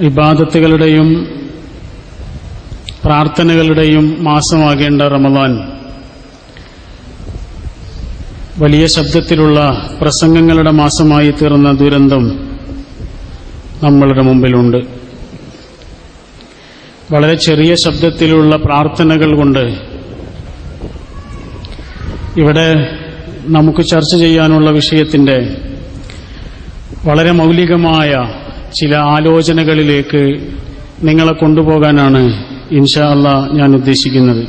ഇബാദത്തുകളുടെയും പ്രാർത്ഥനകളുടെയും മാസമാകേണ്ട റമദാൻ വലിയ ശബ്ദത്തിലുള്ള പ്രസംഗങ്ങളുടെ മാസമായി തീർന്ന ദുരന്തം നമ്മളുടെ മുമ്പിലുണ്ട്. വളരെ ചെറിയ ശബ്ദത്തിലുള്ള പ്രാർത്ഥനകൾ കൊണ്ട് ഇവിടെ നമുക്ക് ചർച്ച ചെയ്യാനുള്ള വിഷയത്തിന്റെ വളരെ മൗലികമായ ചില ആലോചനകളിലേക്ക് നിങ്ങളെ കൊണ്ടുപോകാനാണ് ഇൻഷാ അല്ലാഹ് ഞാൻ ഉദ്ദേശിക്കുന്നത്.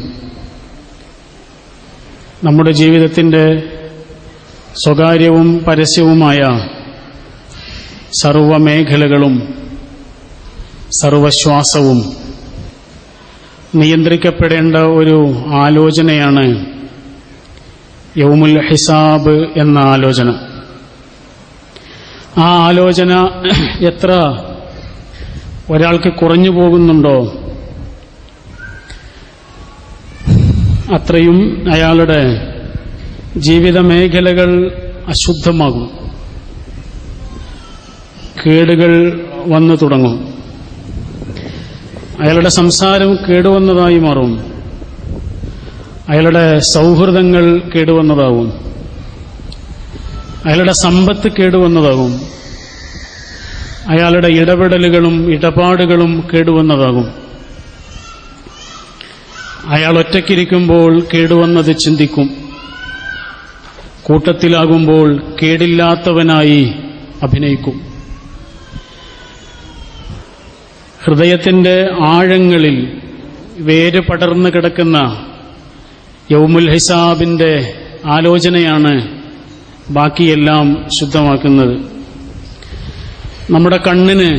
നമ്മുടെ ജീവിതത്തിന്റെ സ്വകാര്യവും പരസ്യവുമായ സർവമേഖലകളും സർവശ്വാസവും നിയന്ത്രിക്കപ്പെടേണ്ട ഒരു ആലോചനയാണ് യൗമുൽ ഹിസാബ് എന്ന ആലോചന. ആ ആലോചന എത്ര ഒരാൾക്ക് കുറഞ്ഞു പോകുന്നുണ്ടോ അത്രയും അയാളുടെ ജീവിത മേഖലകൾ അശുദ്ധമാകും, കേടുകൾ വന്നു തുടങ്ങും, അയാളുടെ സംസാരം കേടുവന്നതായി മാറും, അയാളുടെ സൗഹൃദങ്ങൾ കേടുവന്നതാകും, അയാളുടെ സമ്പത്ത് കേടുവന്നതാകും, അയാളുടെ ഇടപെടലുകളും ഇടപാടുകളും കേടുവന്നതാകും. അയാൾ ഒറ്റയ്ക്കിരിക്കുമ്പോൾ കേടുവന്നത് ചിന്തിക്കും, കൂട്ടത്തിലാകുമ്പോൾ കേടില്ലാത്തവനായി അഭിനയിക്കും. ഹൃദയത്തിന്റെ ആഴങ്ങളിൽ വേര് പടർന്നു കിടക്കുന്ന യൗമുൽ ഹിസാബിന്റെ ആലോചനയാണ് ബാക്കിയെല്ലാം ശുദ്ധമാക്കുന്നത്. നമ്മുടെ കണ്ണിന്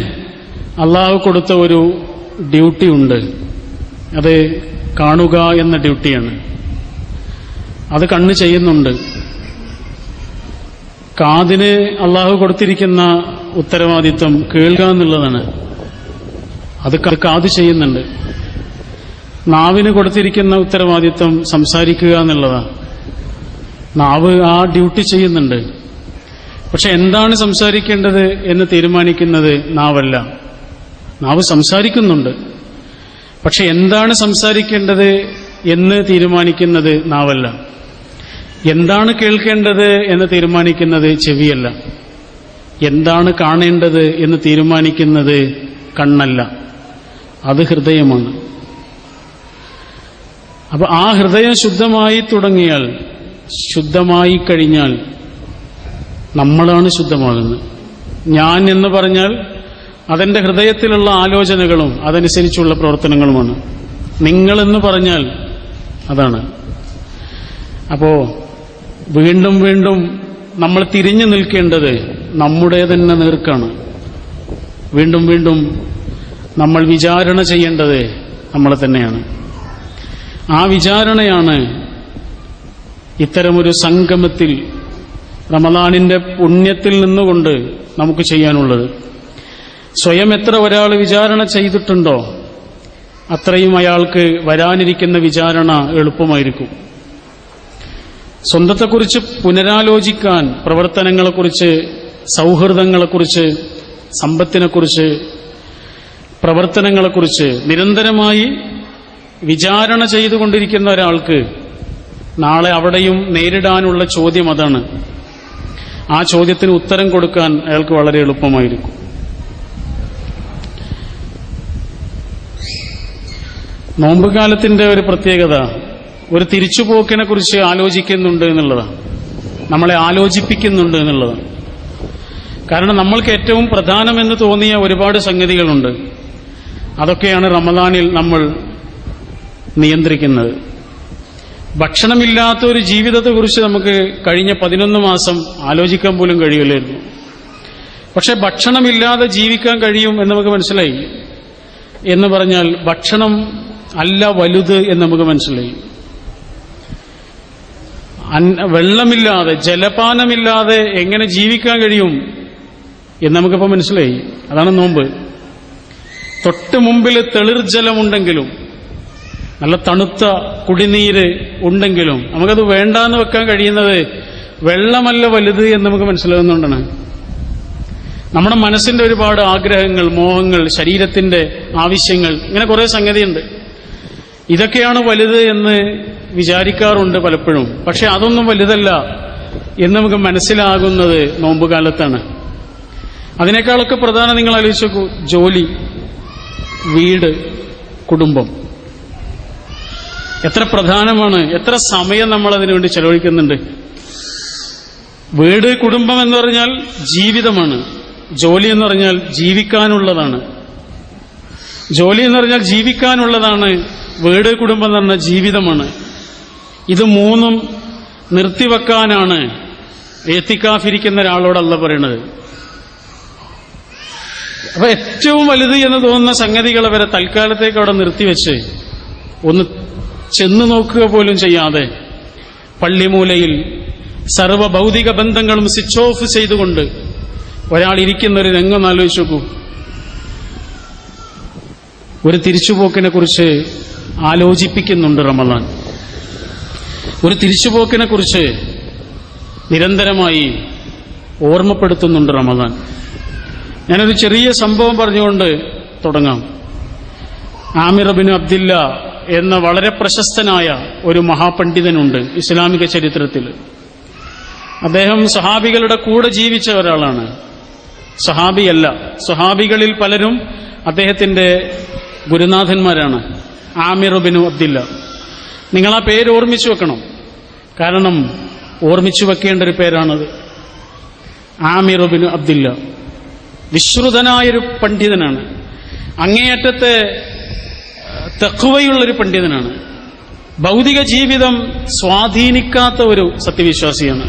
അള്ളാഹു കൊടുത്ത ഒരു ഡ്യൂട്ടിയുണ്ട്, അത് കാണുക എന്ന ഡ്യൂട്ടിയാണ്. അത് കണ്ണ് ചെയ്യുന്നുണ്ട്. കാതിന് അള്ളാഹു കൊടുത്തിരിക്കുന്ന ഉത്തരവാദിത്വം കേൾക്കുക എന്നുള്ളതാണ്, അത് കാത് ചെയ്യുന്നുണ്ട്. നാവിന് കൊടുത്തിരിക്കുന്ന ഉത്തരവാദിത്വം സംസാരിക്കുക എന്നുള്ളതാണ്, നാവ് ആ ഡ്യൂട്ടി ചെയ്യുന്നുണ്ട്. പക്ഷെ എന്താണ് സംസാരിക്കേണ്ടത് എന്ന് തീരുമാനിക്കുന്നത് നാവല്ല. നാവ് സംസാരിക്കുന്നുണ്ട്, പക്ഷെ എന്താണ് സംസാരിക്കേണ്ടത് എന്ന് തീരുമാനിക്കുന്നത് നാവല്ല. എന്താണ് കേൾക്കേണ്ടത് എന്ന് തീരുമാനിക്കുന്നത് ചെവിയല്ല. എന്താണ് കാണേണ്ടത് എന്ന് തീരുമാനിക്കുന്നത് കണ്ണല്ല, അത് ഹൃദയമാണ്. അപ്പൊ ആ ഹൃദയം ശുദ്ധമായി തുടങ്ങിയാൽ, ശുദ്ധമായി കഴിഞ്ഞാൽ നമ്മളാണ് ശുദ്ധമാകുന്നത്. ഞാൻ എന്ന് പറഞ്ഞാൽ അതെന്റെ ഹൃദയത്തിലുള്ള ആലോചനകളും അതനുസരിച്ചുള്ള പ്രവർത്തനങ്ങളുമാണ്. നിങ്ങളെന്ന് പറഞ്ഞാൽ അതാണ്. അപ്പോ വീണ്ടും വീണ്ടും നമ്മൾ തിരിഞ്ഞു നിൽക്കേണ്ടത് നമ്മുടെ തന്നെ നേർക്കാണ്. വീണ്ടും വീണ്ടും നമ്മൾ വിചാരണ ചെയ്യേണ്ടത് നമ്മളെ തന്നെയാണ്. ആ വിചാരണയാണ് ഇത്തരമൊരു സംഗമത്തിൽ റമദാനിന്റെ പുണ്യത്തിൽ നിന്നുകൊണ്ട് നമുക്ക് ചെയ്യാനുള്ളത്. സ്വയം എത്ര ഒരാൾ വിചാരണ ചെയ്തിട്ടുണ്ടോ അത്രയും അയാൾക്ക് വരാനിരിക്കുന്ന വിചാരണ എളുപ്പമായിരിക്കും. സ്വന്തത്തെക്കുറിച്ച് പുനരാലോചിക്കാൻ, പ്രവർത്തനങ്ങളെക്കുറിച്ച്, സൗഹൃദങ്ങളെക്കുറിച്ച്, സമ്പത്തിനെക്കുറിച്ച്, പ്രവർത്തനങ്ങളെക്കുറിച്ച് നിരന്തരമായി വിചാരണ ചെയ്തുകൊണ്ടിരിക്കുന്ന ഒരാൾക്ക് നാളെ അവിടെയും നേരിടാനുള്ള ചോദ്യം അതാണ്. ആ ചോദ്യത്തിന് ഉത്തരം കൊടുക്കാൻ അയാൾക്ക് വളരെ എളുപ്പമായിരിക്കും. നോമ്പുകാലത്തിന്റെ ഒരു പ്രത്യേകത ഒരു തിരിച്ചുപോക്കിനെ കുറിച്ച് ആലോചിക്കുന്നുണ്ട് എന്നുള്ളതാണ്, നമ്മളെ ആലോചിപ്പിക്കുന്നുണ്ട് എന്നുള്ളതാണ്. കാരണം നമ്മൾക്ക് ഏറ്റവും പ്രധാനമെന്ന് തോന്നിയ ഒരുപാട് സംഗതികളുണ്ട്. അതൊക്കെയാണ് റമദാനിൽ നമ്മൾ നിയന്ത്രിക്കുന്നത്. ഭക്ഷണമില്ലാത്ത ഒരു ജീവിതത്തെക്കുറിച്ച് നമുക്ക് കഴിഞ്ഞ 11 മാസം ആലോചിക്കാൻ പോലും കഴിയില്ലായിരുന്നു. പക്ഷെ ഭക്ഷണമില്ലാതെ ജീവിക്കാൻ കഴിയും എന്ന് നമുക്ക് മനസ്സിലായി. എന്ന് പറഞ്ഞാൽ ഭക്ഷണം അല്ല വലുത് എന്ന് നമുക്ക് മനസ്സിലായി. വെള്ളമില്ലാതെ, ജലപാനമില്ലാതെ എങ്ങനെ ജീവിക്കാൻ കഴിയും എന്ന് നമുക്കിപ്പോൾ മനസ്സിലായി. അതാണ് നോമ്പ്. തൊട്ട് മുമ്പിൽ തെളിർജലമുണ്ടെങ്കിലും, നല്ല തണുത്ത കുടിനീര് ഉണ്ടെങ്കിലും നമുക്കത് വേണ്ടാന്ന് വെക്കാൻ കഴിയുന്നത് വെള്ളമല്ല വലുത് എന്ന് നമുക്ക് മനസ്സിലാകുന്നുണ്ടാണ്. നമ്മുടെ മനസ്സിന്റെ ഒരുപാട് ആഗ്രഹങ്ങൾ, മോഹങ്ങൾ, ശരീരത്തിന്റെ ആവശ്യങ്ങൾ, ഇങ്ങനെ കുറെ സംഗതിയുണ്ട്. ഇതൊക്കെയാണ് വലുത് എന്ന് വിചാരിക്കാറുണ്ട് പലപ്പോഴും. പക്ഷെ അതൊന്നും വലുതല്ല എന്ന് നമുക്ക് മനസ്സിലാകുന്നത് നോമ്പുകാലത്താണ്. അതിനേക്കാളൊക്കെ പ്രധാനം നിങ്ങൾ ആലോചിച്ച് നോക്കൂ, ജോലി, വീട്, കുടുംബം. എത്ര പ്രധാനമാണ്, എത്ര സമയം നമ്മൾ അതിനുവേണ്ടി ചെലവഴിക്കുന്നുണ്ട്. വീട്, കുടുംബം എന്ന് പറഞ്ഞാൽ ജീവിതമാണ്. ജോലി എന്ന് പറഞ്ഞാൽ ജീവിക്കാനുള്ളതാണ്. ജോലി എന്ന് പറഞ്ഞാൽ ജീവിക്കാനുള്ളതാണ്. വീട്, കുടുംബം എന്ന് പറഞ്ഞാൽ ജീവിതമാണ്. ഇത് മൂന്നും നിർത്തിവെക്കാനാണ് എത്തിക്കാഫിരിക്കുന്ന ഒരാളോട് അല്ലാഹു പറയുന്നത്. അപ്പൊ ഏറ്റവും വലുത് എന്ന് തോന്നുന്ന സംഗതികളെ വരെ തൽക്കാലത്തേക്ക് അവിടെ നിർത്തിവെച്ച് ഒന്ന് ചെന്നു നോക്കുക പോലും ചെയ്യാതെ പള്ളിമൂലയിൽ സർവ ഭൗതിക ബന്ധങ്ങളും സ്വിച്ച് ഓഫ് ചെയ്തുകൊണ്ട് ഒരാൾ ഇരിക്കുന്ന ഒരു രംഗം ആലോചിച്ച് നോക്കൂ. ഒരു തിരിച്ചുപോക്കിനെ കുറിച്ച് ആലോചിപ്പിക്കുന്നുണ്ട് റമദാൻ. ഒരു തിരിച്ചുപോക്കിനെ കുറിച്ച് നിരന്തരമായി ഓർമ്മപ്പെടുത്തുന്നുണ്ട് റമദാൻ. ഞാനൊരു ചെറിയ സംഭവം പറഞ്ഞുകൊണ്ട് തുടങ്ങാം. ആമിർ ബിൻ അബ്ദില്ല എന്ന വളരെ പ്രശസ്തനായ ഒരു മഹാപണ്ഡിതനുണ്ട് ഇസ്ലാമിക ചരിത്രത്തിൽ. അദ്ദേഹം സഹാബികളുടെ കൂടെ ജീവിച്ച ഒരാളാണ്. സഹാബിയല്ല, സഹാബികളിൽ പലരും അദ്ദേഹത്തിന്റെ ഗുരുനാഥന്മാരാണ്. ആമിർ ബിൻ അബ്ദില്ല. നിങ്ങൾ ആ പേര് ഓർമ്മിച്ചു വെക്കണം. കാരണം ഓർമ്മിച്ചു വെക്കേണ്ട ഒരു പേരാണത്. ആമിർ ബിൻ അബ്ദില്ല വിശ്രുതനായൊരു പണ്ഡിതനാണ്. അങ്ങേയറ്റത്തെ തഖ്വയുള്ളൊരു പണ്ഡിതനാണ്. ഭൗതിക ജീവിതം സ്വാധീനിക്കാത്ത ഒരു സത്യവിശ്വാസിയാണ്.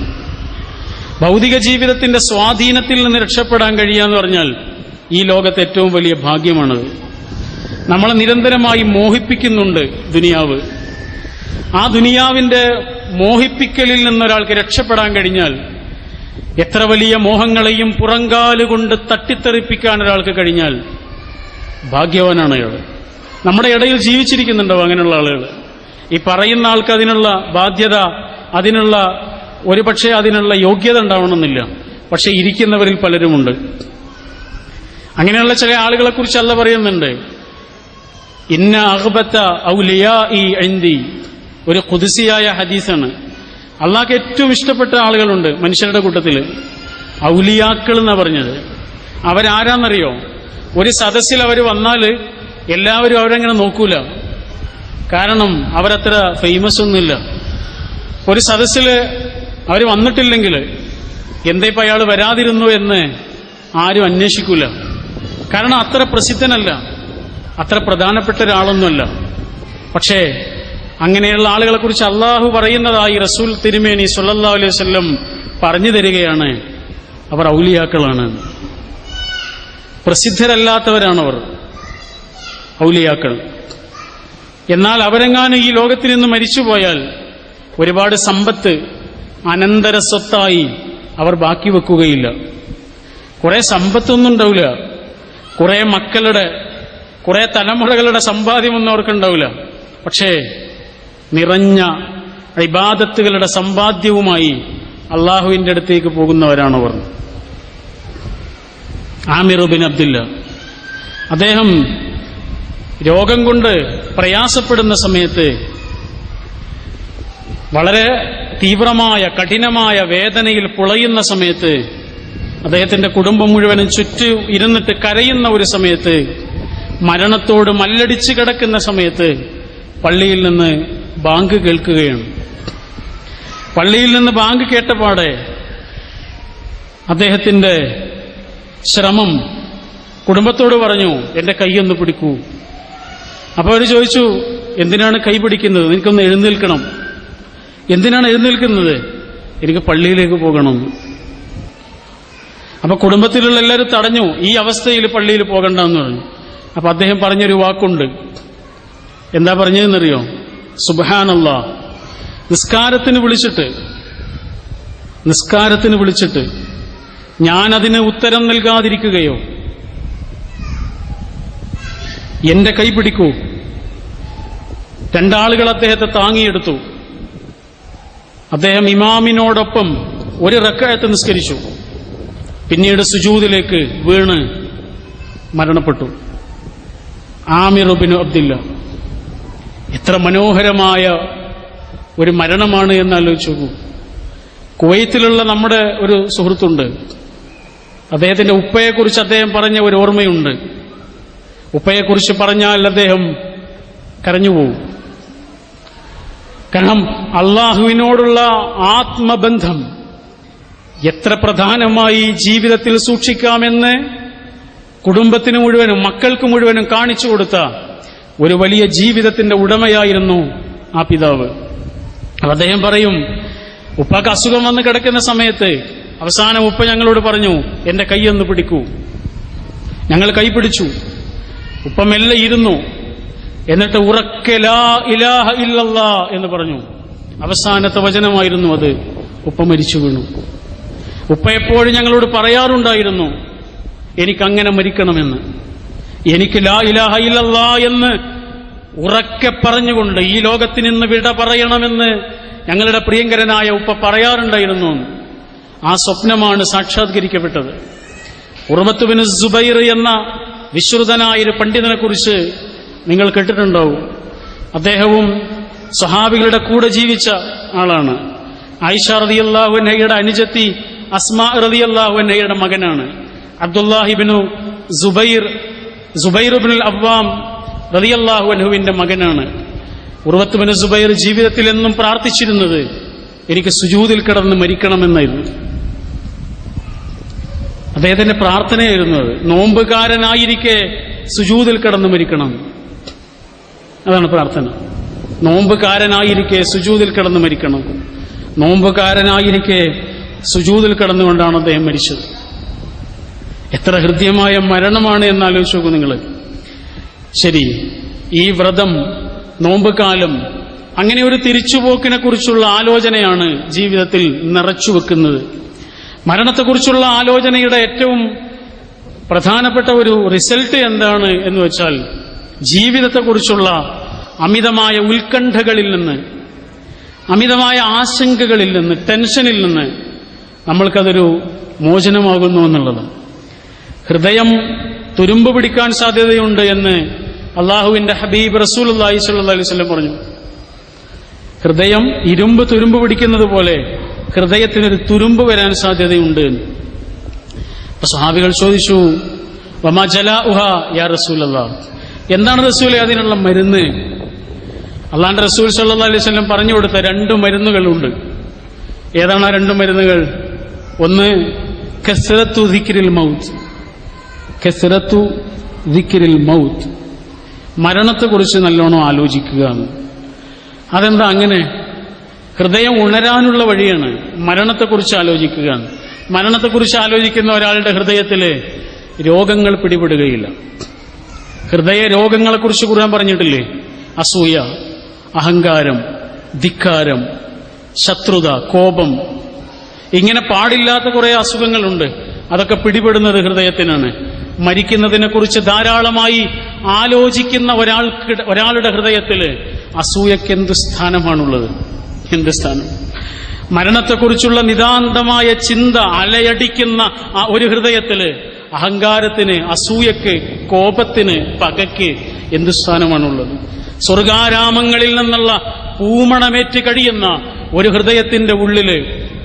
ഭൗതിക ജീവിതത്തിന്റെ സ്വാധീനത്തിൽ നിന്ന് രക്ഷപ്പെടാൻ കഴിയാന്ന് പറഞ്ഞാൽ ഈ ലോകത്തെ ഏറ്റവും വലിയ ഭാഗ്യമാണത്. നമ്മളെ നിരന്തരമായി മോഹിപ്പിക്കുന്നുണ്ട് ദുനിയാവ്. ആ ദുനിയാവിന്റെ മോഹിപ്പിക്കലിൽ നിന്നൊരാൾക്ക് രക്ഷപ്പെടാൻ കഴിഞ്ഞാൽ, എത്ര വലിയ മോഹങ്ങളെയും പുറങ്കാലുകൊണ്ട് തട്ടിത്തെറിപ്പിക്കാൻ ഒരാൾക്ക് കഴിഞ്ഞാൽ ഭാഗ്യവാനാണ് അയാൾ. നമ്മുടെ ഇടയിൽ ജീവിച്ചിരിക്കുന്നുണ്ടോ അങ്ങനെയുള്ള ആളുകൾ? ഈ പറയുന്ന ആൾക്ക് അതിനുള്ള ബാധ്യത, അതിനുള്ള ഒരുപക്ഷെ അതിനുള്ള യോഗ്യത ഉണ്ടാവണമെന്നില്ല. പക്ഷെ ഇരിക്കുന്നവരിൽ പലരുമുണ്ട്. അങ്ങനെയുള്ള ചില ആളുകളെ കുറിച്ച് അല്ലാഹു പറയുന്നുണ്ട്, ഇന്ന അഗ്ബത ഔലിയാഇ ഇൻദി. ഒരു ഖുദ്സിയായ ഹദീസാണ്. അള്ളാഹ്ക്ക് ഏറ്റവും ഇഷ്ടപ്പെട്ട ആളുകളുണ്ട് മനുഷ്യരുടെ കൂട്ടത്തിൽ, ഔലിയാക്കൾ എന്നാ പറഞ്ഞത്. അവരാരാന്നറിയോ? ഒരു സദസ്സിൽ അവർ വന്നാൽ എല്ലാവരും അവരങ്ങനെ നോക്കൂല. കാരണം അവരത്ര ഫേമസ് ഒന്നുമില്ല. ഒരു സദസ്സിൽ അവർ വന്നിട്ടില്ലെങ്കിൽ എന്തേപ്പം അയാൾ വരാതിരുന്നു എന്ന് ആരും അന്വേഷിക്കൂല. കാരണം അത്ര പ്രസിദ്ധനല്ല, അത്ര പ്രധാനപ്പെട്ട ഒരാളൊന്നുമല്ല. പക്ഷേ അങ്ങനെയുള്ള ആളുകളെ കുറിച്ച് അള്ളാഹു പറയുന്നതായി റസൂൽ തിരുമേനി സ്വല്ലല്ലാഹു അലൈഹി വസല്ലം പറഞ്ഞു തരികയാണ്, അവർ ഔലിയാക്കളാണ്. പ്രസിദ്ധരല്ലാത്തവരാണവർ ഔലിയാക്കൾ. എന്നാൽ അവരെങ്ങാനും ഈ ലോകത്തിൽ നിന്ന് മരിച്ചുപോയാൽ ഒരുപാട് സമ്പത്ത് അനന്തര സ്വത്തായി അവർ ബാക്കി വെക്കുകയില്ല. കുറെ സമ്പത്തൊന്നും ഉണ്ടാവില്ല, കുറെ മക്കളുടെ, കുറെ തലമുറകളുടെ സമ്പാദ്യമൊന്നും അവർക്കുണ്ടാവില്ല. പക്ഷേ നിറഞ്ഞ ഇബാദത്തുകളുടെ സമ്പാദ്യവുമായി അള്ളാഹുവിന്റെ അടുത്തേക്ക് പോകുന്നവരാണവർ. ആമിർ ബിൻ അബ്ദില്ല അദ്ദേഹം രോഗം കൊണ്ട് പ്രയാസപ്പെടുന്ന സമയത്ത്, വളരെ തീവ്രമായ കഠിനമായ വേദനയിൽ പുളയുന്ന സമയത്ത്, അദ്ദേഹത്തിന്റെ കുടുംബം മുഴുവനും ചുറ്റും ഇരുന്നിട്ട് കരയുന്ന ഒരു സമയത്ത്, മരണത്തോട് മല്ലടിച്ച് കിടക്കുന്ന സമയത്ത് പള്ളിയിൽ നിന്ന് ബാങ്ക് കേൾക്കുകയാണ്. പള്ളിയിൽ നിന്ന് ബാങ്ക് കേട്ടപാടെ അദ്ദേഹത്തിന്റെ ശ്രമം കുടുംബത്തോട് പറഞ്ഞു, എന്റെ കൈയൊന്ന് പിടിക്കൂ. അപ്പൊ അവർ ചോദിച്ചു, എന്തിനാണ് കൈ പിടിക്കുന്നത്? എനിക്കൊന്ന് എഴുന്നേൽക്കണം. എന്തിനാണ് എഴുന്നേൽക്കുന്നത്? എനിക്ക് പള്ളിയിലേക്ക് പോകണം. അപ്പൊ കുടുംബത്തിലുള്ള എല്ലാവരും തടഞ്ഞു, ഈ അവസ്ഥയിൽ പള്ളിയിൽ പോകണ്ടെന്ന് പറഞ്ഞു. അപ്പൊ അദ്ദേഹം പറഞ്ഞൊരു വാക്കുണ്ട്. എന്താ പറഞ്ഞതെന്നറിയോ? സുബ്ഹാനല്ലാഹ്. നിസ്കാരത്തിന് വിളിച്ചിട്ട് ഞാനതിന് ഉത്തരം നൽകാതിരിക്കുകയോ? എന്റെ കൈ പിടിക്കൂ. രണ്ടാളുകൾ അദ്ദേഹത്തെ താങ്ങിയെടുത്തു. അദ്ദേഹം ഇമാമിനോടൊപ്പം ഒരു റക്അത്ത് നിസ്കരിച്ചു. പിന്നീട് സുജൂദിലേക്ക് വീണ് മരണപ്പെട്ടു. ആമിർ ഇബ്നു അബ്ദില്ല. എത്ര മനോഹരമായ ഒരു മരണമാണ് എന്നാലോചിച്ചു നോക്കൂ. കുവൈത്തിലുള്ള നമ്മുടെ ഒരു സുഹൃത്തുണ്ട്. അദ്ദേഹത്തിന്റെ ഉപ്പയെക്കുറിച്ച് അദ്ദേഹം പറഞ്ഞ ഒരു ഓർമ്മയുണ്ട്. ഉപ്പയെക്കുറിച്ച് പറഞ്ഞാൽ അദ്ദേഹം കരഞ്ഞുപോകും. കാരണം അള്ളാഹുവിനോടുള്ള ആത്മബന്ധം എത്ര പ്രധാനമായി ജീവിതത്തിൽ സൂക്ഷിക്കാമെന്ന് കുടുംബത്തിന് മുഴുവനും മക്കൾക്ക് മുഴുവനും കാണിച്ചു കൊടുത്ത ഒരു വലിയ ജീവിതത്തിന്റെ ഉടമയായിരുന്നു ആ പിതാവ്. അദ്ദേഹം പറയും, ഉപ്പാക്ക് അസുഖം വന്ന് കിടക്കുന്ന സമയത്ത് അവസാനം ഉപ്പ ഞങ്ങളോട് പറഞ്ഞു, എന്റെ കൈയൊന്ന് പിടിക്കൂ. ഞങ്ങൾ കൈ പിടിച്ചു. ഉപ്പ മെല്ലെ ഇരുന്നു. എന്നിട്ട് ഉറക്കെ ലാ ഇലാഹ ഇല്ലല്ലാ എന്ന് പറഞ്ഞു. അവസാനത്തെ വചനമായിരുന്നു അത്. ഉപ്പ മരിച്ചു വീണു. ഉപ്പ എപ്പോഴും ഞങ്ങളോട് പറയാറുണ്ടായിരുന്നു, എനിക്കങ്ങനെ മരിക്കണമെന്ന്. എനിക്ക് ലാ ഇലാഹ ഇല്ലല്ലാ എന്ന് ഉറക്കെ പറഞ്ഞുകൊണ്ട് ഈ ലോകത്തിൽ നിന്ന് വിട പറയണമെന്ന് ഞങ്ങളുടെ പ്രിയങ്കരനായ ഉപ്പ പറയാറുണ്ടായിരുന്നു. ആ സ്വപ്നമാണ് സാക്ഷാത്കരിക്കപ്പെട്ടത്. ഉർവത്ത് ബിൻ സുബൈർ എന്ന വിശ്രുതനായൊരു പണ്ഡിതനെ കുറിച്ച് നിങ്ങൾ കേട്ടിട്ടുണ്ടാവും. അദ്ദേഹവും സ്വഹാബികളുടെ കൂടെ ജീവിച്ച ആളാണ്. ആയിഷ റളിയല്ലാഹു അൻഹയുടെ അനുജത്തി അസ്മാ റളിയല്ലാഹു അൻഹയുടെ മകനാണ്. അബ്ദുല്ലാഹിബ്നു സുബൈർ ഇബ്നുൽ അവ്വാം റളിയല്ലാഹു അൻഹുവിന്റെ മകനാണ്. ഉർവത്ത് ബിൻ സുബൈർ ജീവിതത്തിൽ എന്നും പ്രാർത്ഥിച്ചിരുന്നത് എനിക്ക് സുജൂദിൽ കിടന്ന് മരിക്കണമെന്നായിരുന്നു. അദ്ദേഹത്തിന്റെ പ്രാർത്ഥനയായിരുന്നു അത്. നോമ്പുകാരനായിരിക്കെ സുജൂദിൽ കിടന്ന് മരിക്കണം, അതാണ് പ്രാർത്ഥന. നോമ്പുകാരനായിരിക്കെ സുജൂദിൽ കിടന്ന് മരിക്കണം. നോമ്പുകാരനായിരിക്കെ സുജൂദിൽ കിടന്നുകൊണ്ടാണ് അദ്ദേഹം മരിച്ചത്. എത്ര ഹൃദ്യമായ മരണമാണ് എന്നാലോചിച്ച് നോക്കൂ നിങ്ങൾ. ശരി, ഈ വ്രതം, നോമ്പുകാലം, അങ്ങനെ ഒരു തിരിച്ചുപോക്കിനെ കുറിച്ചുള്ള ആലോചനയാണ് ജീവിതത്തിൽ നിറച്ചുവെക്കുന്നത്. മരണത്തെക്കുറിച്ചുള്ള ആലോചനയുടെ ഏറ്റവും പ്രധാനപ്പെട്ട ഒരു റിസൾട്ട് എന്താണ് എന്ന് വെച്ചാൽ, ജീവിതത്തെക്കുറിച്ചുള്ള അമിതമായ ഉത്കണ്ഠകളിൽ നിന്ന്, അമിതമായ ആശങ്കകളിൽ നിന്ന്, ടെൻഷനിൽ നിന്ന് നമ്മൾക്കതൊരു മോചനമാകുന്നു എന്നുള്ളത്. ഹൃദയം തുരുമ്പ് പിടിക്കാൻ സാധ്യതയുണ്ട് എന്ന് അള്ളാഹുവിന്റെ ഹബീബ് റസൂലുള്ളാഹി സ്വല്ലല്ലാഹു അലൈഹി വസല്ലം പറഞ്ഞു. ഹൃദയം ഇരുമ്പ് തുരുമ്പ് പിടിക്കുന്നത് പോലെ ഹൃദയത്തിനൊരു തുരുമ്പ് വരാൻ സാധ്യതയുണ്ട്. അപ്പൊ സ്വഹാബികൾ ചോദിച്ചു, വമാ ജലാഉഹാ യാ റസൂലല്ലാഹ്, എന്താണ് റസൂലേ അതിനുള്ള മരുന്ന്? അള്ളാഹുവിന്റെ റസൂൽ സ്വല്ലല്ലാഹു അലൈഹി വസല്ലം പറഞ്ഞു കൊടുത്ത രണ്ട് മരുന്നുകളുണ്ട്. ഏതാണ് ആ രണ്ട് മരുന്നുകൾ? ഒന്ന് കസ്റത്തു ദിക്രിൽ മൗത്ത്, കസ്റത്തു ദിക്രിൽ മൗത്ത്, മരണത്തെക്കുറിച്ച് നല്ലോണം ആലോചിക്കുക. അതെന്താ അങ്ങനെ? ഹൃദയം ഉണരാനുള്ള വഴിയാണ് മരണത്തെക്കുറിച്ച് ആലോചിക്കുക. മരണത്തെക്കുറിച്ച് ആലോചിക്കുന്ന ഒരാളുടെ ഹൃദയത്തില് രോഗങ്ങൾ പിടിപെടുകയില്ല. ഹൃദയ രോഗങ്ങളെക്കുറിച്ച് ഖുർആൻ പറഞ്ഞിട്ടില്ലേ? അസൂയ, അഹങ്കാരം, ധിക്കാരം, ശത്രുത, കോപം, ഇങ്ങനെ പാടില്ലാത്ത കുറെ അസുഖങ്ങളുണ്ട്. അതൊക്കെ പിടിപെടുന്നത് ഹൃദയത്തിനാണ്. മരിക്കുന്നതിനെ കുറിച്ച് ധാരാളമായി ആലോചിക്കുന്ന ഒരാളുടെ ഹൃദയത്തില് അസൂയക്ക് എന്ത് സ്ഥാനമാണുള്ളത്? എന്ത് സ്ഥാനം? മരണത്തെക്കുറിച്ചുള്ള നിതാന്തമായ ചിന്ത അലയടിക്കുന്ന ആ ഒരു ഹൃദയത്തില് അഹങ്കാരത്തിന്, അസൂയക്ക്, കോപത്തിന്, പകയ്ക്ക് എന്ത് സ്ഥാനമാണുള്ളത്? സ്വർഗാരാമങ്ങളിൽ നിന്നുള്ള പൂമണമേറ്റ് കഴിയുന്ന ഒരു ഹൃദയത്തിന്റെ ഉള്ളില്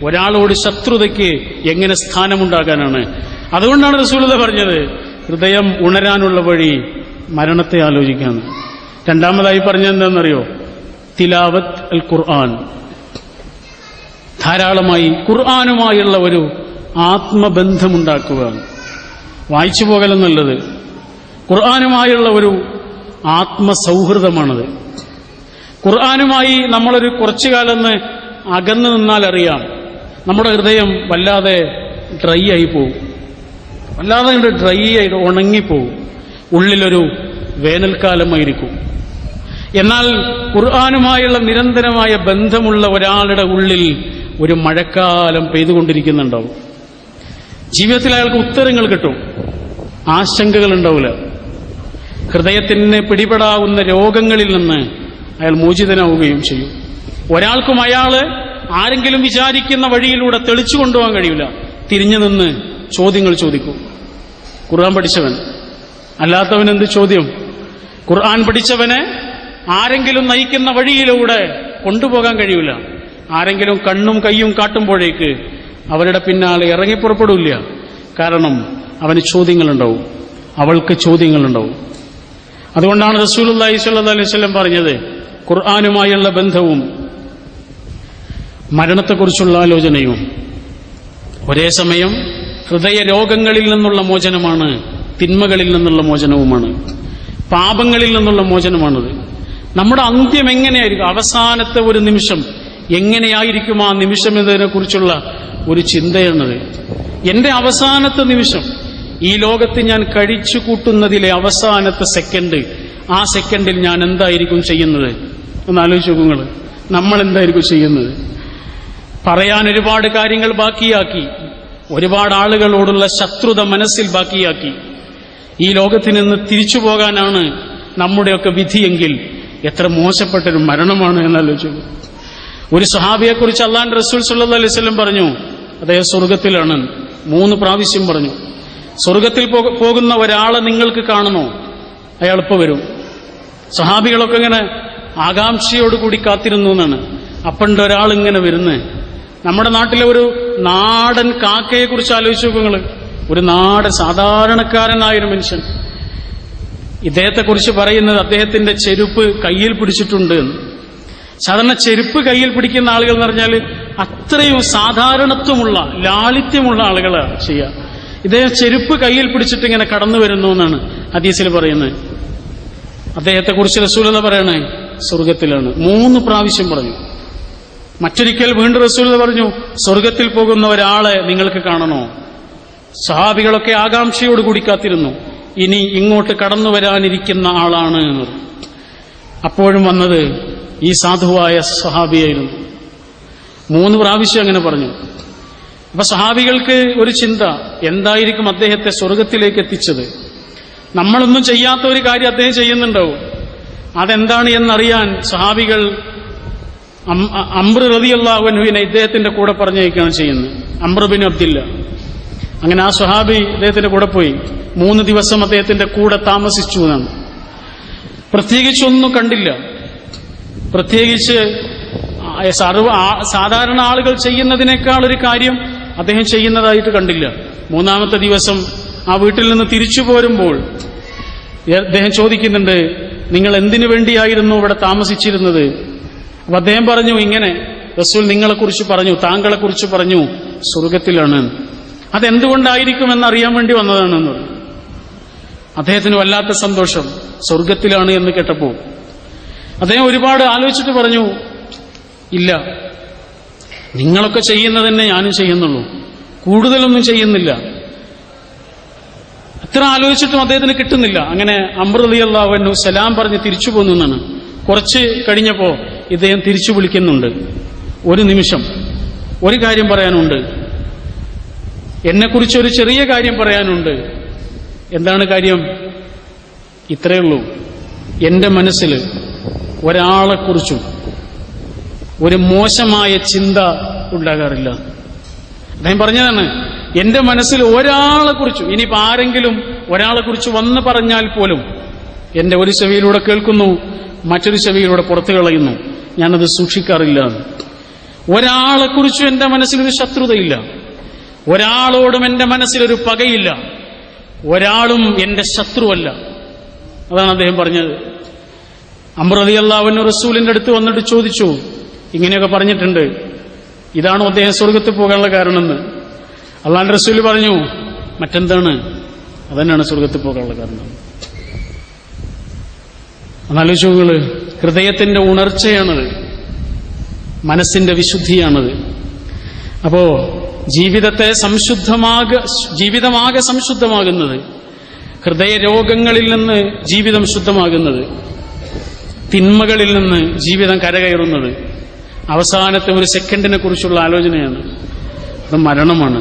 ഒരാളോട് ശത്രുതയ്ക്ക് എങ്ങനെ സ്ഥാനമുണ്ടാകാനാണ്? അതുകൊണ്ടാണ് റസൂലുള്ളാഹി പറഞ്ഞത്, ഹൃദയം ഉണരാനുള്ള വഴി മരണത്തെ ആലോചിക്കാന്ന്. രണ്ടാമതായി പറഞ്ഞത് എന്താണെന്നറിയോ? തിലാവത്ത് അൽ ഖുർആൻ, ധാരാളമായി ഖുർആനുമായുള്ള ഒരു ആത്മബന്ധമുണ്ടാക്കുക. വായിച്ചു പോകലെന്നുള്ളത് ഖുർആനുമായുള്ള ഒരു ആത്മസൗഹൃദമാണത്. ഖുർആനുമായി നമ്മളൊരു കുറച്ചു കാലം അകന്നു നിന്നാൽ അറിയാം, നമ്മുടെ ഹൃദയം വല്ലാതെ ഡ്രൈ ആയി പോകും. വല്ലാതെ ഡ്രൈ ആയിട്ട് ഉണങ്ങിപ്പോവും. ഉള്ളിലൊരു വേനൽക്കാലമായിരിക്കും. എന്നാൽ ഖുർആനുമായുള്ള നിരന്തരമായ ബന്ധമുള്ള ഒരാളുടെ ഉള്ളിൽ ഒരു മഴക്കാലം പെയ്തുകൊണ്ടിരിക്കുന്നുണ്ടാവും. ജീവിതത്തിൽ അയാൾക്ക് ഉത്തരങ്ങൾ കിട്ടും, ആശങ്കകൾ ഉണ്ടാവില്ല. ഹൃദയത്തിന് പിടിപെടാവുന്ന രോഗങ്ങളിൽ നിന്ന് അയാൾ മോചിതനാവുകയും ചെയ്യും. ഒരാൾക്കും അയാള് ആരെങ്കിലും വിചാരിക്കുന്ന വഴിയിലൂടെ തെളിച്ചു കൊണ്ടുപോകാൻ കഴിയില്ല. തിരിഞ്ഞു നിന്ന് ചോദ്യങ്ങൾ ചോദിക്കും. ഖുർആൻ പഠിച്ചവൻ. അല്ലാത്തവനെന്ത് ചോദ്യം? ഖുർആൻ പഠിച്ചവനെ ആരെങ്കിലും നയിക്കുന്ന വഴിയിലൂടെ കൊണ്ടുപോകാൻ കഴിയില്ല. ആരെങ്കിലും കണ്ണും കയ്യും കാട്ടുമ്പോഴേക്ക് അവരുടെ പിന്നാലെ ഇറങ്ങിപ്പുറപ്പെടില്ല. കാരണം അവന് ചോദ്യങ്ങളുണ്ടാവും, അവൾക്ക് ചോദ്യങ്ങളുണ്ടാവും. അതുകൊണ്ടാണ് റസൂലുള്ളാഹി സ്വല്ലല്ലാഹു അലൈഹി വസല്ലം പറഞ്ഞത്, ഖുർആനുമായുള്ള ബന്ധവും മരണത്തെക്കുറിച്ചുള്ള ആലോചനയും ഒരേ സമയം ഹൃദയ രോഗങ്ങളിൽ നിന്നുള്ള മോചനമാണ്, തിന്മകളിൽ നിന്നുള്ള മോചനവുമാണ്, പാപങ്ങളിൽ നിന്നുള്ള മോചനമാണത്. നമ്മുടെ അന്ത്യം എങ്ങനെയായിരിക്കും, അവസാനത്തെ ഒരു നിമിഷം എങ്ങനെയായിരിക്കും ആ നിമിഷം എന്നതിനെ കുറിച്ചുള്ള ഒരു ചിന്തയാണത്. എന്റെ അവസാനത്തെ നിമിഷം, ഈ ലോകത്ത് ഞാൻ കഴിച്ചു കൂട്ടുന്നതിലെ അവസാനത്തെ സെക്കൻഡ്, ആ സെക്കൻഡിൽ ഞാൻ എന്തായിരിക്കും ചെയ്യുന്നത് ഒന്ന് ആലോചിച്ച് നോക്കൂ നിങ്ങൾ. നമ്മൾ എന്തായിരിക്കും ചെയ്യുന്നത്? പറയാൻ ഒരുപാട് കാര്യങ്ങൾ ബാക്കിയാക്കി, ഒരുപാട് ആളുകളോടുള്ള ശത്രുത മനസ്സിൽ ബാക്കിയാക്കി, ഈ ലോകത്തിൽ നിന്ന് തിരിച്ചു പോകാനാണ് നമ്മുടെയൊക്കെ വിധിയെങ്കിൽ എത്ര മോശപ്പെട്ടൊരു മരണമാണ് എന്നാലോചിച്ചു. ഒരു സ്വഹാബിയെക്കുറിച്ച് അല്ലാഹുവിന്റെ റസൂൽ സല്ലല്ലാഹു അലൈഹി വസല്ലം പറഞ്ഞു, അദ്ദേഹം സ്വർഗത്തിലാണ്. 3 പ്രാവശ്യം പറഞ്ഞു. സ്വർഗത്തിൽ പോകുന്ന ഒരാളെ നിങ്ങൾക്ക് കാണണോ? അയാൾ ഇപ്പൊ വരും. സ്വഹാബികളൊക്കെ ഇങ്ങനെ ആകാംക്ഷയോടുകൂടി കാത്തിരുന്നു എന്നാണ്. അപ്പണ്ട് ഒരാൾ ഇങ്ങനെ വരുന്നത്. നമ്മുടെ നാട്ടിലെ ഒരു നാടൻ കാക്കയെ കുറിച്ച് ആലോചിച്ച് നോക്കുങ്ങൾ. ഒരു നാടൻ സാധാരണക്കാരനായൊരു മനുഷ്യൻ. ഇദ്ദേഹത്തെക്കുറിച്ച് പറയുന്നത് അദ്ദേഹത്തിന്റെ ചെരുപ്പ് കയ്യിൽ പിടിച്ചിട്ടുണ്ട് എന്ന്. സാധാരണ ചെരുപ്പ് കയ്യിൽ പിടിക്കുന്ന ആളുകൾ എന്ന് പറഞ്ഞാൽ അത്രയും സാധാരണത്വമുള്ള ലാളിത്യമുള്ള ആളുകളാണ് ചെയ്യുക. ഇദ്ദേഹം ചെരുപ്പ് കയ്യിൽ പിടിച്ചിട്ട് ഇങ്ങനെ കടന്നു വരുന്നു എന്നാണ് ഹദീസിൽ പറയുന്നത്. അദ്ദേഹത്തെക്കുറിച്ച് റസൂലുള്ളാഹി പറയണേ സ്വർഗത്തിലാണ്. 3 പ്രാവശ്യം പറഞ്ഞു. മറ്റൊരിക്കൽ വീണ്ടും റസൂലുള്ളാഹി പറഞ്ഞു, സ്വർഗത്തിൽ പോകുന്ന ഒരാളെ നിങ്ങൾക്ക് കാണണോ? സഹാബികളൊക്കെ ആകാംക്ഷയോടുകൂടി കാത്തിരുന്നു. ഇനി ഇങ്ങോട്ട് കടന്നു വരാനിരിക്കുന്ന ആളാണ് എന്ന്. അപ്പോഴും വന്നത് ഈ സാധുവായ സഹാബിയായിരുന്നു. 3 പ്രാവശ്യം അങ്ങനെ പറഞ്ഞു. അപ്പൊ സഹാബികൾക്ക് ഒരു ചിന്ത, എന്തായിരിക്കും അദ്ദേഹത്തെ സ്വർഗത്തിലേക്ക് എത്തിച്ചത്? നമ്മളൊന്നും ചെയ്യാത്ത ഒരു കാര്യം അദ്ദേഹം ചെയ്യുന്നുണ്ടാവും. അതെന്താണ് എന്നറിയാൻ സഹാബികൾ അംർ റളിയല്ലാഹു അൻഹുവിനെ ഇദ്ദേഹത്തിന്റെ കൂടെ പറഞ്ഞയക്കുകയാണ് ചെയ്യുന്നത്. അംർ ബിൻ അബ്ദില്ല. അങ്ങനെ ആ സ്വഹാബി അദ്ദേഹത്തിന്റെ കൂടെ പോയി 3 ദിവസം അദ്ദേഹത്തിന്റെ കൂടെ താമസിച്ചു എന്നാണ്. പ്രത്യേകിച്ചൊന്നും കണ്ടില്ല. പ്രത്യേകിച്ച് സാധാരണ ആളുകൾ ചെയ്യുന്നതിനേക്കാൾ ഒരു കാര്യം അദ്ദേഹം ചെയ്യുന്നതായിട്ട് കണ്ടില്ല. 3-ാമത്തെ ദിവസം ആ വീട്ടിൽ നിന്ന് തിരിച്ചു പോരുമ്പോൾ അദ്ദേഹം ചോദിക്കുന്നുണ്ട്, നിങ്ങൾ എന്തിനു വേണ്ടിയായിരുന്നു ഇവിടെ താമസിച്ചിരുന്നത്? അപ്പൊ അദ്ദേഹം പറഞ്ഞു, ഇങ്ങനെ റസൂൽ നിങ്ങളെക്കുറിച്ച് പറഞ്ഞു, താങ്കളെക്കുറിച്ച് പറഞ്ഞു, സ്വർഗത്തിലാണ്. അതെന്തുകൊണ്ടായിരിക്കുമെന്നറിയാൻ വേണ്ടി വന്നതാണെന്ന് പറഞ്ഞു. അദ്ദേഹത്തിന് വല്ലാത്ത സന്തോഷം സ്വർഗത്തിലാണ് എന്ന് കേട്ടപ്പോൾ. അദ്ദേഹം ഒരുപാട് ആലോചിച്ചിട്ട് പറഞ്ഞു, ഇല്ല, നിങ്ങളൊക്കെ ചെയ്യുന്നതന്നെ ഞാനും ചെയ്യുന്നുള്ളൂ, കൂടുതലൊന്നും ചെയ്യുന്നില്ല. എത്ര ആലോചിച്ചിട്ടും അദ്ദേഹത്തിന് കിട്ടുന്നില്ല. അങ്ങനെ അംർ റളിയല്ലാഹു അൻഹു സലാം പറഞ്ഞ് തിരിച്ചു പോന്നു എന്നാണ്. കുറച്ച് കഴിഞ്ഞപ്പോ ഇദ്ദേഹം തിരിച്ചു വിളിക്കുന്നുണ്ട്. ഒരു നിമിഷം, ഒരു കാര്യം പറയാനുണ്ട്, എന്നെക്കുറിച്ച് ഒരു ചെറിയ കാര്യം പറയാനുണ്ട്. എന്താണ് കാര്യം? ഇത്രയേ ഉള്ളൂ, എന്റെ മനസ്സിൽ ഒരാളെക്കുറിച്ചും ഒരു മോശമായ ചിന്ത ഉണ്ടാകാറില്ല. അദ്ദേഹം പറഞ്ഞതാണ്, എന്റെ മനസ്സിൽ ഒരാളെക്കുറിച്ചും, ഇനിയിപ്പോ ആരെങ്കിലും ഒരാളെക്കുറിച്ച് വന്ന് പറഞ്ഞാൽ പോലും എന്റെ ഒരു ചെവിയിലൂടെ കേൾക്കുന്നു, മറ്റൊരു ചെവിയിലൂടെ പുറത്തു കളയുന്നു, ഞാനത് സൂക്ഷിക്കാറില്ല. ഒരാളെക്കുറിച്ചും എന്റെ മനസ്സിലൊരു ശത്രുതയില്ല, ഒരാളോടും എന്റെ മനസ്സിലൊരു പകയില്ല, ഒരാളും എന്റെ ശത്രുവല്ല. അതാണ് അദ്ദേഹം പറഞ്ഞത്. അംർ റളിയല്ലാഹു അൻഹു റസൂലിന്റെ അടുത്ത് വന്നിട്ട് ചോദിച്ചു, ഇങ്ങനെയൊക്കെ പറഞ്ഞിട്ടുണ്ട്, ഇതാണോ അദ്ദേഹം സ്വർഗത്തിൽ പോകാനുള്ള കാരണമെന്ന്? അല്ലാഹുവിന്റെ റസൂൽ പറഞ്ഞു, മറ്റെന്താണ്? അതന്നെയാണ് സ്വർഗത്തിൽ പോകാനുള്ള കാരണം. അന്നാലോചിച്ചുകള്, ഹൃദയത്തിന്റെ ഉണർച്ചയാണത്, മനസ്സിന്റെ വിശുദ്ധിയാണത്. അപ്പോ ജീവിതമാകെ സംശുദ്ധമാകുന്നത്, ഹൃദയ രോഗങ്ങളിൽ നിന്ന് ജീവിതം ശുദ്ധമാകുന്നത്, തിന്മകളിൽ നിന്ന് ജീവിതം കരകയറുന്നത് അവസാനത്തെ ഒരു സെക്കൻഡിനെ കുറിച്ചുള്ള ആലോചനയാണ്. അത് മരണമാണ്.